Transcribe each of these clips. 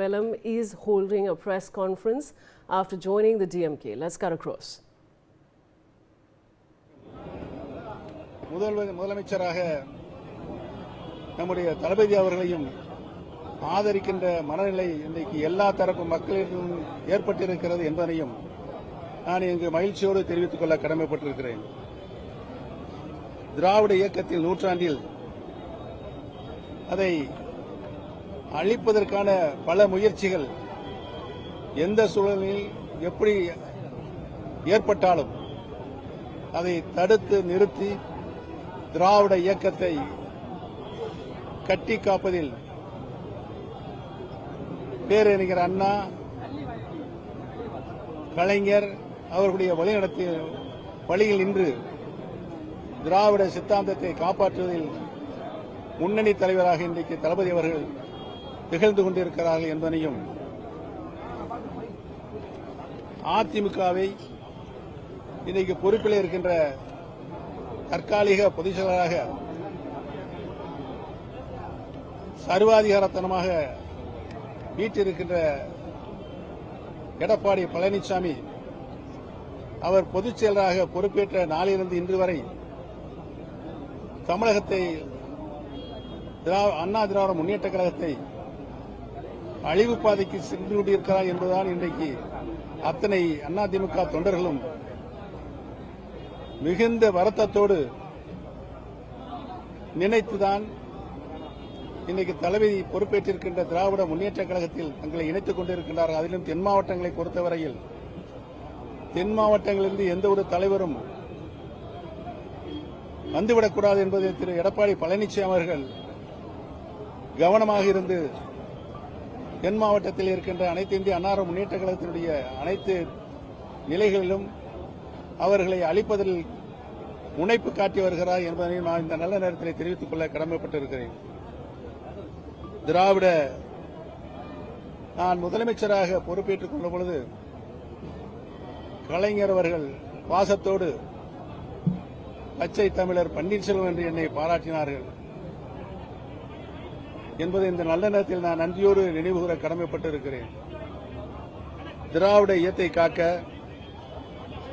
Velam is holding a press conference after joining the DMK. Let's cut across. முதலமைச்சராக நம்முடைய தளபதி அவர்களையும் ஆதரிக்கின்ற மனநிலை இன்றைக்கு எல்லா தரப்பு மக்களிடம் ஏற்பட்டிருக்கிறது என்பதையும் நான் இங்கு மகிழ்ச்சியோடு தெரிவித்துக் கொள்ள கடமைப்பட்டிருக்கிறேன். திராவிட இயக்கத்தில் நூற்றாண்டில் அதை அழிப்பதற்கான பல முயற்சிகள் எந்த சூழலில் எப்படி ஏற்பட்டாலும் அதை தடுத்து நிறுத்தி திராவிட இயக்கத்தை கட்டி காப்பதில் பேரறிஞர் அண்ணா, கலைஞர் அவர்களுடைய வழியில் நின்று திராவிட சித்தாந்தத்தை காப்பாற்றுவதில் முன்னணி தலைவராக இன்றைக்கு தளபதி அவர்கள் திகழ்ந்து கொண்டிருக்கிறார்கள் என்பதையும், அதிமுகவை இன்றைக்கு பொறுப்பில் இருக்கின்ற தற்காலிக பொதுச் செயலராக சர்வாதிகாரத்தனமாக வீட்டிருக்கின்ற எடப்பாடி பழனிசாமி அவர் பொதுச் செயலராக பொறுப்பேற்ற நாளிலிருந்து இன்று வரை தமிழகத்தை அண்ணா திராவிட முன்னேற்ற கழகத்தை அழிவு பாதைக்கு சென்று கொண்டிருக்கிறார் என்பதுதான் இன்றைக்கு அத்தனை அதிமுக தொண்டர்களும் மிகுந்த வருத்தத்தோடு நினைத்துதான் இன்றைக்கு தளபதி பொறுப்பேற்றிருக்கின்ற திராவிட முன்னேற்ற கழகத்தில் தங்களை இணைத்துக் கொண்டிருக்கின்றார்கள். அதிலும் தென் மாவட்டங்களை பொறுத்தவரையில் தென் மாவட்டங்களிலிருந்து எந்த ஒரு தலைவரும் வந்துவிடக்கூடாது என்பதை திரு எடப்பாடி பழனிசாமி அவர்கள் கவனமாக இருந்து தென் மாவட்டத்தில் இருக்கின்ற அனைத்து இந்திய அண்ணா முன்னேற்ற கழகத்தினுடைய அனைத்து நிலைகளிலும் அவர்களை அழிப்பதில் முனைப்பு காட்டி வருகிறார் என்பதை நான் இந்த நல்ல நேரத்தில் தெரிவித்துக் கொள்ள கடமைப்பட்டிருக்கிறேன். நான் முதலமைச்சராக பொறுப்பேற்றுக் கொண்ட பொழுது கலைஞர் அவர்கள் பாசத்தோடு பச்சை தமிழர் பன்னீர்செல்வம் என்று என்னை பாராட்டினார்கள் என்பதை இந்த நல்ல நேரத்தில் நான் நன்றியோடு நினைவுகூர கடமைப்பட்டிருக்கிறேன். திராவிட இயக்கத்தை காக்க,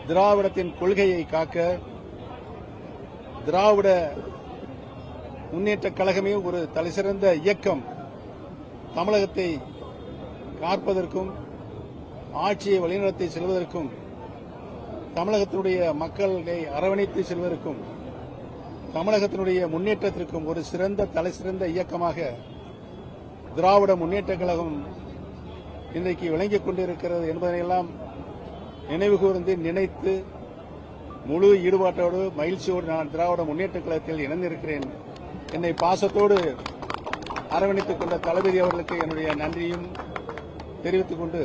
திராவிடத்தின் கொள்கையை காக்க, திராவிட முன்னேற்ற கழகமே ஒரு தலைசிறந்த இயக்கம் தமிழகத்தை காப்பதற்கும் ஆட்சியை வழிநடத்தி செல்வதற்கும் தமிழகத்தினுடைய மக்களை அரவணைத்து செல்வதற்கும் தமிழகத்தினுடைய முன்னேற்றத்திற்கும் ஒரு தலைசிறந்த இயக்கமாக திராவிட முன்னேற்ற கழகம் இன்றைக்கு விளங்கிக் கொண்டிருக்கிறது என்பதனையெல்லாம் நினைவு கூர்ந்து நினைத்து முழு ஈடுபாட்டோடு மகிழ்ச்சியோடு நான் திராவிட முன்னேற்ற கழகத்தில் இணைந்திருக்கிறேன். என்னை பாசத்தோடு அரவணைத்துக் கொண்ட தளபதி அவர்களுக்கு என்னுடைய நன்றியும் தெரிவித்துக் கொண்டு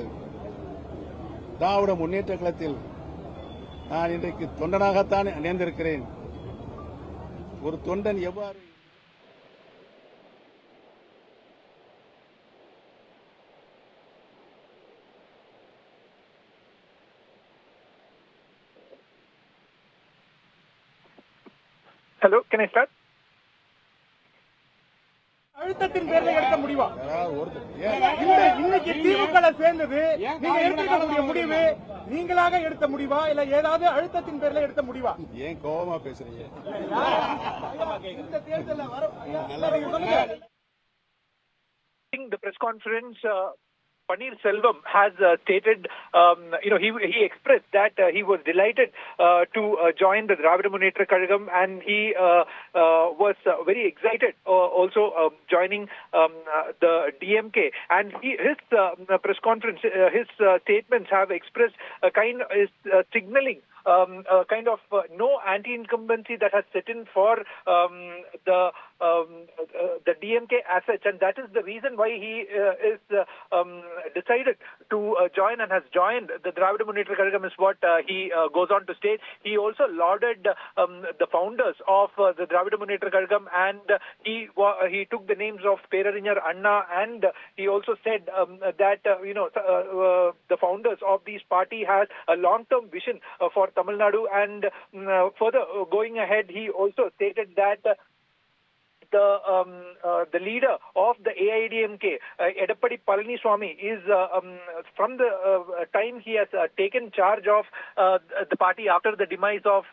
திராவிட முன்னேற்ற கழகத்தில் நான் இன்றைக்கு தொண்டனாகத்தான் இணைந்திருக்கிறேன். ஒரு தொண்டன் எவ்வாறு Hello, can I start? அழுத்தத்தின் பேர்ல எடுத்த முடிவா? இன்னைக்கு திமுக சேர்ந்தது நீங்க எடுத்துக்கூடிய முடிவு நீங்களாக எடுத்த முடிவா இல்ல ஏதாவது அழுத்தத்தின் பேர்ல எடுத்த முடிவா? ஏன் கோபமா பேசுறீங்க? இந்த தேர்தல்ல வர The press conference, Paneer Selvam has stated, he expressed that he was delighted to join the Dravida Munnetra Kazhagam, and he was very excited also joining the DMK. And his press conference, his statements have expressed a signaling a kind of no anti-incumbency that has set in for the DMK as such, and that is the reason why he is decided to join and has joined the Dravida Munnetra Kazhagam, is what he goes on to state. He also lauded the founders of the Dravida Munnetra Kazhagam, and he took the names of Perarinyar Anna, and he also said that the founders of this party has a long-term vision for Tamil Nadu, and further going ahead, he also stated that the leader of the AIADMK, Edappadi Palaniswamy, is from the time he has taken charge of the party after the demise of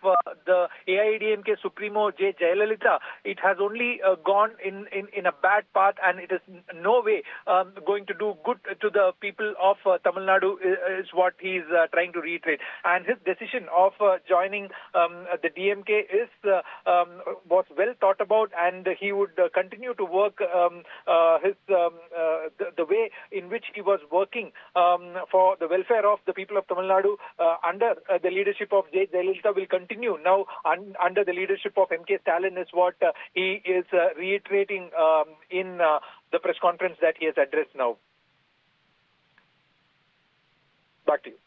the AIADMK Supremo J. Jayalalitha, it has only gone in a bad path, and it is no way going to do good to the people of Tamil Nadu is what he is trying to reiterate. And his decision of joining the DMK was well thought about, and he would continue to work the way in which he was working for the welfare of the people of Tamil Nadu under the leadership of J. Jayalalitha will continue now under the leadership of M.K. Stalin is what he is reiterating in the press conference that he has addressed now. Back to you.